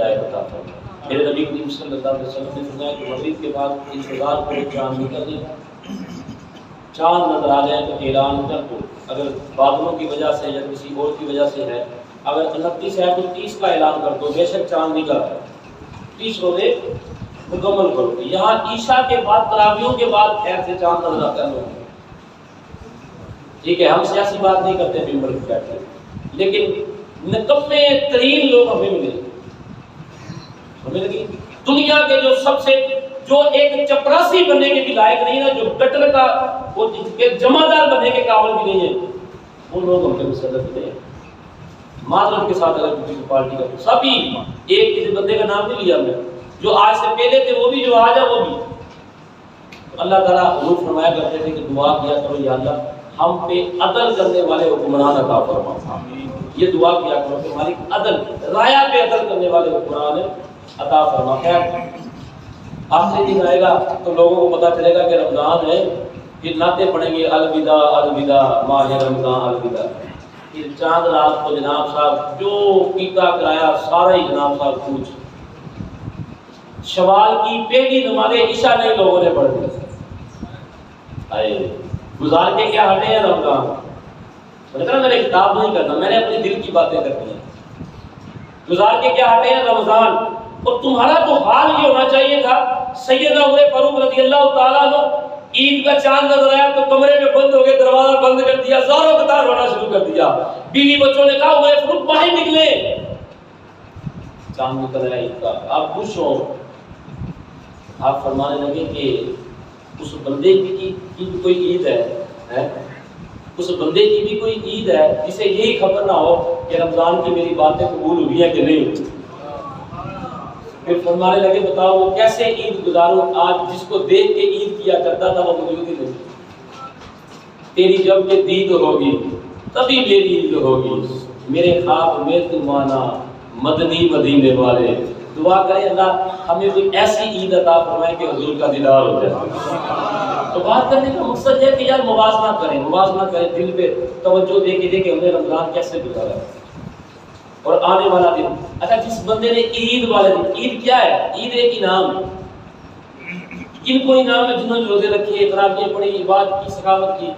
ہدایت عطا فرما۔ میرے نبی کریم صلی اللہ علیہ وسلم نے فرمایا کہ مغرب کے بعد انتظار کرو چاند نکلنے کا، چاند نظر آ جائے تو اعلان کر دو، اگر بادلوں کی وجہ سے یا کسی اور کی وجہ سے ہے، اگر 29 ہے تو 30 کا اعلان کر دو، بے شک چاند نکل رہا ہے، 30 روزے مکمل کرو۔ یہاں عشاء کے بعد تراویحوں کے بعد خیر سے چاند نظر آتا ہے، ٹھیک ہے، ہم سیاسی بات نہیں کرتے ممبر پہ بیٹھ کے، لیکن نکمے ترین لوگ ہمیں ملے، ہمیں لگی دنیا کے جو سب سے جو ایک چپراسی بننے کے بھی لائق نہیں ہے، جو گٹر کا وہ جمع دار بننے کے قابل بھی نہیں ہے، وہ لوگ ہم پہ مسلط نہیں ہیں۔ معذرت کے ساتھ اگر کسی پارٹی کا سبھی ایک کسی بندے کا نام نہیں لیا میں، جو آج سے پہلے تھے وہ بھی، جو آج ہے وہ بھی، اللہ تعالیٰ حضور فرمایا کرتے تھے کہ دعا کیا کرو یا اللہ ہم پہ عدل کرنے والے حکمران عطا فرما، یہ دعا کیا کرو کہ ہماری عدل رایا پہ عدل کرنے والے حکمران عطا فرما۔ خیر آخری دن آئے گا تو لوگوں کو پتہ چلے گا کہ رمضان ہے، پھر نعتیں پڑھیں گے الوداع الوداع ماہ رمضان الوداع، پھر چاند رات کو جناب صاحب جو پیتا کرایا سارا ہی جناب صاحب پوچھ، شوال کی پہلی نماز عشاء نہیں لوگوں نے پڑھ دی، گزار کے کیا ہٹے ہیں رمضان، میں نے کتاب نہیں کرنا، میں نے اپنے دل کی باتیں کرنی ہیں، گزار کے کیا ہٹے ہیں رمضان۔ اور تمہارا تو حال یہ ہونا چاہیے تھا، سیدنا عمر فاروق رضی اللہ تعالیٰ عنہ عید کا چاند نظر آیا تو کمرے میں بند ہو گئے، دروازہ بند کر دیا، زاروں قطار رونا شروع کر دیا، بیوی بچوں نے کہا عمر فاروق باہر نکلے، چاند نکل آیا عید کا، آپ خوش ہو، آپ فرمانے لگے کہ اس بندے کی بھی کوئی عید ہے، اس بندے کی بھی کوئی عید ہے جسے یہی خبر نہ ہو کہ رمضان کی میری باتیں قبول ہوئی ہیں کہ نہیں ہوئی۔ پھر فرمانے لگے بتاؤ وہ کیسے عید گزاروں آج جس کو دیکھ کے عید کیا کرتا تھا وہ موجود ہی نہیں، تیری جب یہ دید ہوگی تبھی میری عید ہوگی، میرے خواب میں تم آنا مدنی مدینے والے۔ دعا کریں اللہ ہمیں کوئی ایسی عید عطا فرمائے کہ حضور کا دیدار ہو جائے۔ تو بات کرنے کا مقصد ہے کہ یار موازنہ کریں دل پہ توجہ دے کے ہم نے رمضان کیسے گزارا ہے اور آنے والا دن۔ اچھا جس بندے نے عید والے دن، عید کیا ہے؟ عید ایک انعام ہے، کن کو انعام ہے؟ جنہوں نے روزے رکھے، تراویح پڑھی، عبادت کی، سخاوت کی۔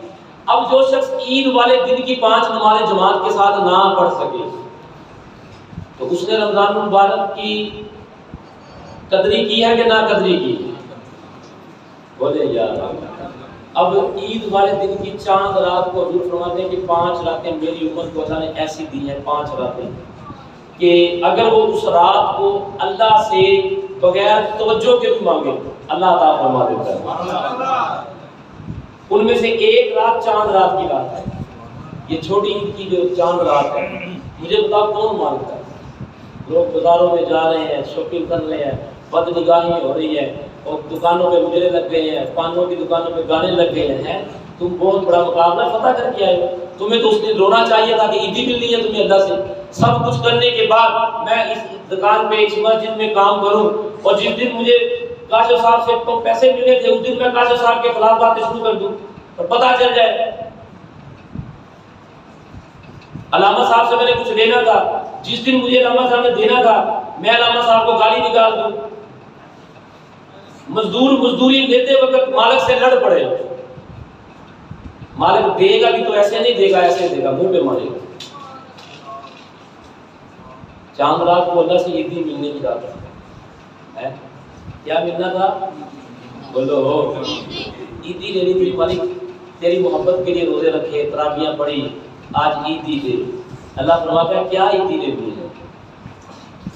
اب جو شخص عید والے دن کی 5 نمازیں جماعت کے ساتھ نہ پڑھ سکے تو اس نے رمضان المبارک کی قدری کی ہے کہ نہ قدری کی؟ بولے یار اب عید والے دن کی چاند رات کو حضور فرماتے ہیں کہ 5 راتیں میری امت کو اللہ نے ایسی دی ہیں، 5 راتیں کہ اگر وہ اس رات کو اللہ سے بغیر توجہ کے بھی مانگے اللہ عطا فرما دیتا ہے۔ ان میں سے ایک رات چاند رات کی رات ہے، یہ چھوٹی عید کی جو چاند رات ہے، مجھے بتاؤ کون مانگتا ہے؟ لوگ بازاروں میں جا رہے ہیں، شاپنگ کر رہے ہیں، بد نگاہی ہو رہی ہے اور دکانوں پہ مجرے لگ گئے ہیں، پانوں کی دکانوں پہ گانے لگ گئے ہیں، تم بہت بڑا مقابلہ فتح کر کے آئے ہو، تمہیں تو اس دن رونا چاہیے تھا کہ عیدی ملنی ہے تمہیں اللہ سے۔ سب کچھ کرنے کے بعد میں اس دکان پہ اس مسجد میں کام کروں اور جس دن مجھے کاشف صاحب سے تو پیسے ملے تھے اس دن میں کاشف صاحب کے خلاف باتیں شروع کر دوں اور پتہ چل جائے علامہ صاحب سے میں نے کچھ لینا تھا، جس دن مجھے علامہ صاحب نے دینا تھا میں علامہ صاحب کو گالی نکال دوں، مزدوری دیتے وقت مالک سے لڑ پڑے، مالک دے گا بھی تو ایسے نہیں دے گا، ایسے دے گا، منہ پہ مارے گا۔ چاند رات کو اللہ سے عیدی ملنے کی رات ہے، کیا ملنا تھا؟ بولو ہو، عیدی لینی تھی، مالک تیری محبت کے لیے روزے رکھے، تراویحیں پڑھی، آج عیدی دے۔ اللہ فرماتا ہے کیا عیدی لینی ہے؟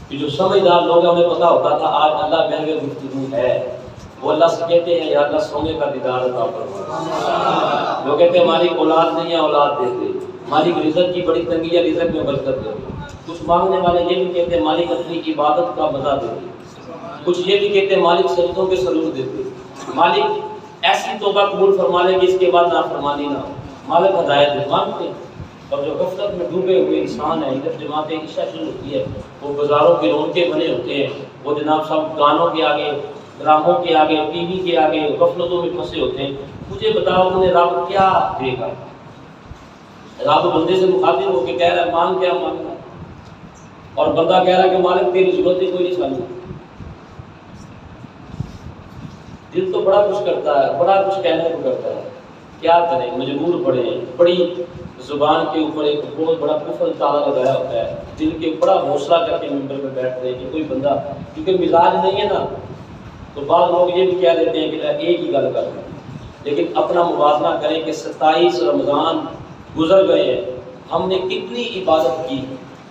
کہ جو سمجھدار لوگ ہیں انہیں پتا ہوتا تھا آج اللہ محو گفتگو ہے، وہ اللہ سے کہتے ہیں یا اللہ سونے کا دیدار عطا فرما۔ وہ کہتے ہیں مالک اولاد نہیں ہے اولاد دے دے، مالک رزق کی بڑی تنگی ہے رزق میں برکت دے دے۔ کچھ مانگنے والے یہ بھی کہتے ہیں مالک اپنی عبادت کا مزہ دے دے، کچھ یہ بھی کہتے ہیں مالک سجدوں کے سرور دے دے، مالک ایسی توبہ قبول فرما لے کہ اس کے بعد نافرمانی نہ ہو، مالک ہدایت دے، مانگتے ہیں۔ اور جو غفلت میں ڈوبے ہوئے انسان ہیں، ادھر جماعت عشاء شروع ہوتی ہے، وہ بازاروں کے رونقیں بنے ہوتے ہیں، وہ جناب صاحب گانوں کے آگے، ڈراموں کے آگے، ٹی وی کے آگے غفلتوں میں پھنسے ہوتے ہیں۔ مجھے بتاؤ انہیں رب کیا دے گا؟ رب بندے سے مخاطب ہو کے کہہ رہا ہے مانگ کیا مانگنا؟ اور بندہ کہہ رہا ہے کہ مالک تیری ضرورت ہی کوئی نہیں سمجھ. دل تو بڑا کچھ کرتا ہے، بڑا کچھ کہنے کو کرتا ہے، کیا کریں، مجبور پڑے ہیں. بڑی زبان کے اوپر ایک بہت بڑا کفر تالا لگایا ہوتا ہے، دل کے بڑا حوصلہ کر کے ممبر پہ بیٹھتے ہیں کہ کوئی بندہ کیونکہ مزاج نہیں ہے نا، تو بعض لوگ یہ بھی کہہ دیتے ہیں کہ ایک ہی گل کریں. لیکن اپنا موازنہ کریں کہ 27 رمضان گزر گئے ہیں، ہم نے کتنی عبادت کی.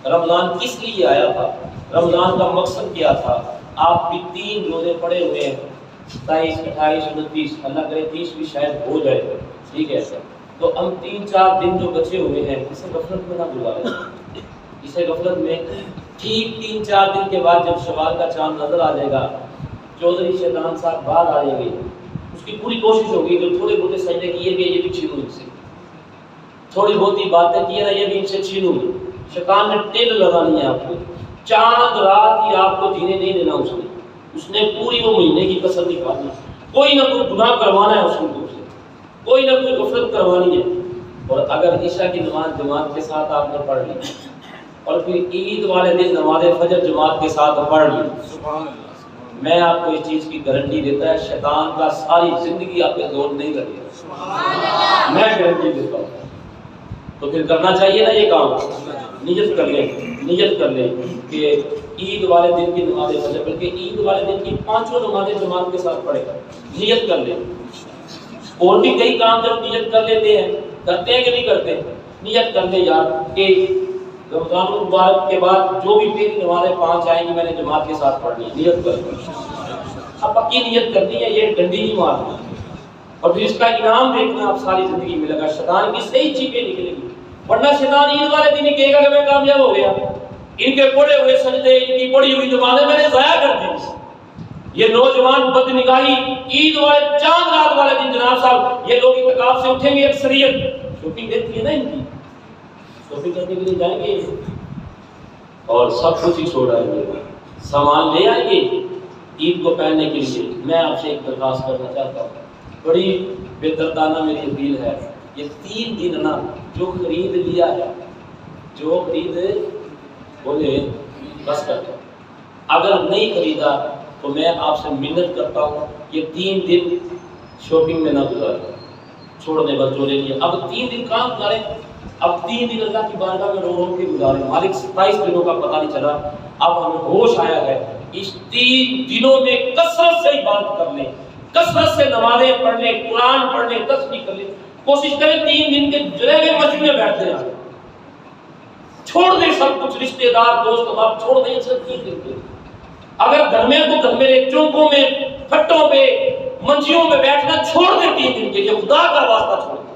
رمضان کس لیے آیا تھا؟ رمضان کا مقصد کیا تھا؟ آپ بھی 3 روزے پڑے ہوئے ہیں، 27 28 29، اللہ کرے 30 بھی شاید ہو جائے. ٹھیک ہے سر، تو ہم 3-4 دن جو بچے ہوئے ہیں اسے غفلت میں نہ گزاریں. اسے غفلت میں ٹھیک 3-4 دن کے بعد جب شوال کا چاند نظر آ جائے گا، چودھری شیطان صاحب بعد آ جائیں گے، اس کی پوری کوشش ہوگی جو تھوڑے بہت سجدے کیے گئے یہ بھی چھینوں ان سے، تھوڑی بہت ہی باتیں کی نا یہ بھی ان سے چھینوں. شیطان نے ٹیل لگانی ہے آپ کو، چاند رات ہی آپ کو جینے نہیں دینا. اس نے پوری وہ مہینے کی کسر نکالنی، کوئی نہ کوئی گناہ کروانا ہے اس کو، کوئی نہ کوئی غفلت کروانی ہے. اور اگر عشاء کی نماز جماعت کے ساتھ آپ نے پڑھ لی اور پھر عید والے دن نماز فجر جماعت کے ساتھ پڑھ لی، میں آپ کو اس چیز کی گارنٹی دیتا ہے شیطان کا ساری زندگی آپ پہ زور نہیں لگے گا، میں گارنٹی دیتا ہوں. تو پھر کرنا چاہیے نا یہ کام. نیت کر لیں، نیت کر لیں کہ عید والے دن کی نماز فجر، بلکہ عید والے دن کی 5 نمازیں جماعت کے ساتھ پڑھے. نیت کر لیں. اور بھی کئی کام جب نیت کر لیتے ہیں، کرتے ہیں کہ نہیں کرتے، نیت کر لیں یار کہ رمضان المبارک کے بعد جو بھی میری نمازیں 5 آئیں گی میں نے جماعت کے ساتھ پڑھنی ہے. نیت کر لیں، اب پکی نیت کرنی ہے، یہ ڈنڈی نہیں مارنی. اور پھر اس کا انعام دیکھنا آپ ساری زندگی ملے گا. شیطان کی صحیح چیزیں نکلیں گی، ورنہ شیطان عید والے دن ہی کہے گا کہ میں کامیاب ہو گیا، ان کے پڑے ہوئے سجدے، ان کی پڑی ہوئی نمازیں میں نے ضائع کر دی. یہ نوجوان بد نگاہی عید والے چاند رات والے دن جناب صاحب یہ لوگ اعتکاف سے اٹھیں گے. اکثریت شوپنگ دیتی ہے نا، ان کی شوپنگ کرنے کے لیے جائیں گے اور سب کچھ ہی چھوڑ آئیں گے، سامان لے آئیں گے عید کو پہننے کے لیے. میں آپ سے ایک درخواست کرنا چاہتا ہوں، بڑی بے دردانہ میری اپیل ہے، یہ 3 دن نا جو خرید لیا ہے، جو خرید بولے بس کرتا، اگر نہیں خریدا تو میں آپ سے منت کرتا ہوں یہ 3 دن شاپنگ میں نہ گزاریں، چھوڑنے بس جو لے لیے. اب 3 دن کام گزاریں، اب 3 دن اللہ کی بارگاہ میں رو رو کے گزاریں. مالک 27 دنوں کا پتہ نہیں چلا، اب ہمیں ہوش آیا ہے. اس 3 دنوں میں کثرت سے عبادت کر لیں، کثرت سے نمازیں پڑھ لیں، قرآن پڑھ لیں، تسبیح کر لیں. کوشش کریں 3 دن کے جرے میں مسجد میں بیٹھ جائیں، چھوڑ دیں سب کچھ، رشتے دار دوست آپ چھوڑ دیں سب 3 دن کے. اگر گھر میں تو گھر میں چوکوں میں پھٹوں پہ منجیوں میں بیٹھنا چھوڑ دیں 3 دن کے لیے، خدا کا واسطہ چھوڑ دیں.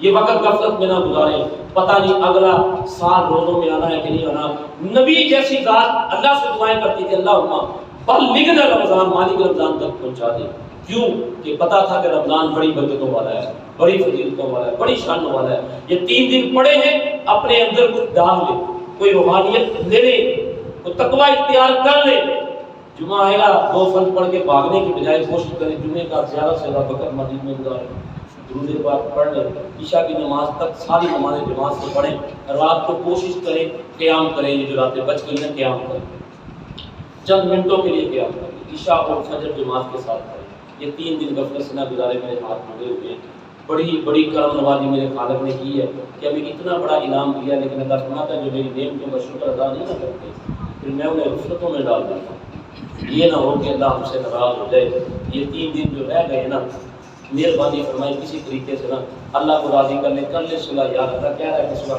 یہ وقت غفلت میں نہ گزاریں، پتہ نہیں اگلا سال روزوں میں آنا ہے کہ نہیں آنا. نبی جیسی ذات اللہ سے دعائیں کرتی تھی، اللہم بلغنا رمضان، مالک رمضان تک پہنچا دے. کیوں کہ پتا تھا کہ رمضان بڑی برکتوں والا ہے، بڑی فضیلتوں والا ہے، بڑی شانوں والا ہے. یہ 3 دن پڑے ہیں، اپنے اندر کچھ ڈال لے، کوئی روحانیت لے لے، کوئی تقوی اختیار کر لے. جمعہ آئے گا 2 فرض پڑھ کے بھاگنے کی بجائے کوشش کریں جمعے کا زیادہ سے زیادہ وقت مسجد میں گزاریں، درود پاک پڑھ لیں، عشاء کی نماز تک ساری نمازیں جماعت سے پڑھیں. رات کو کوشش کریں قیام کریں، یہ جو راتیں بچ گئی ہیں قیام کریں، چند منٹوں کے لیے قیام کریں، عشاء اور فجر جماعت کے ساتھ کریں. یہ 3 دن غفلت سے نہ گزارے. میرے ہاتھ مڑے ہوئے ہیں، بڑی بڑی کرم نوازی میرے خالق نے کی ہے کہ ہمیں اتنا بڑا انعام دیا، لیکن اللہ فرماتا ہے جو میری نعمتوں کا شکر ادا نہیں نہ کرتے پھر میں انہیں غفلتوں میں ڈال دیتا ہوں. یہ نہ ہو کہ اللہ ہم سے ناراض ہو جائے. یہ 3 دن جو رہ گئے نا، مہربانی فرمائے کسی طریقے سے نا اللہ کو راضی کر لیں صبح یار. اللہ کہہ رہا ہے کہ صبح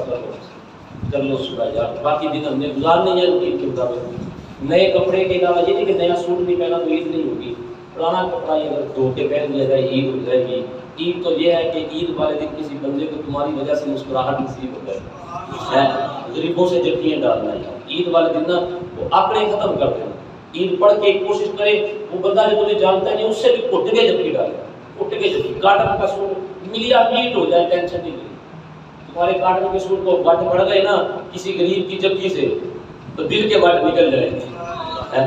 کر لو صبح یار، باقی دن ہم نے گزارنے ہیں روٹین کے مطابق. نئے کپڑے کے علاوہ یہ نہیں کہ نیا سوٹ نہیں پہنا تو عید نہیں ہوگی، پرانا کپڑا یہ اگر دھو کے پہن لیا جائے عید ہو جائے گی. عید تو یہ ہے کہ عید والے دن کسی بندے کو تمہاری وجہ سے مسکراہٹ نصیب ہو جائے، غریبوں سے جھٹیاں ڈالنا ہے. عید والے دن نا وہ آنکڑے ختم کر دینا. عید پڑھ کے کوشش کرے وہ بندہ جو تجھے جانتا نہیں اس سے بھی کٹ کے جھپکی ڈالے، کٹ کے جھپکی. کاٹن کا سوٹ ملیا میٹ ہو جائے ٹینشن نہیں لے. تمہارے کاٹن کے سوٹ کو بٹ پڑ گئے نا کسی غریب کی جھپکی سے تو دل کے بٹ نکل جائیں گے.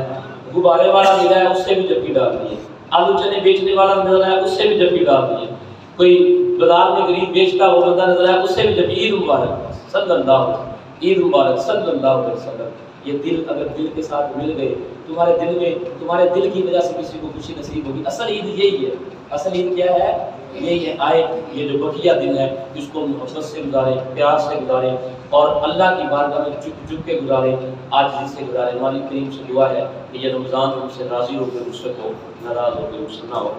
غبارے والا ملا ہے اس سے بھی جھپکی ڈال دی ہے، آلو چنے بیچنے والا نظر آیا اس سے بھی جھپکی ڈال دی ہے، کوئی بازار میں غریب بیچتا وہ بندہ نظر آیا اس سے بھی جھپکی. عید مبارک صلی اللہ علیہ، عید مبارک صلی اللہ علیہ وسلم. یہ دل اگر دل کے ساتھ مل گئے، تمہارے دل میں، تمہارے دل کی وجہ سے کسی کو خوشی نصیب ہوگی۔ اصل عید یہی ہے، اصل عید کیا ہے؟ یہی ہے، آئے یہ جو بقیہ دن ہے اس کو محبت سے گزاریں، پیار سے گزاریں، اور اللہ کی بارگاہ میں جھک کے گزاریں، عاجزی سے گزاریں۔ مالک کریم سے دعا ہے کہ یہ رمضان ہم سے راضی ہو کے رخصت ہو، ناراض ہو کے رخصت نہ ہو۔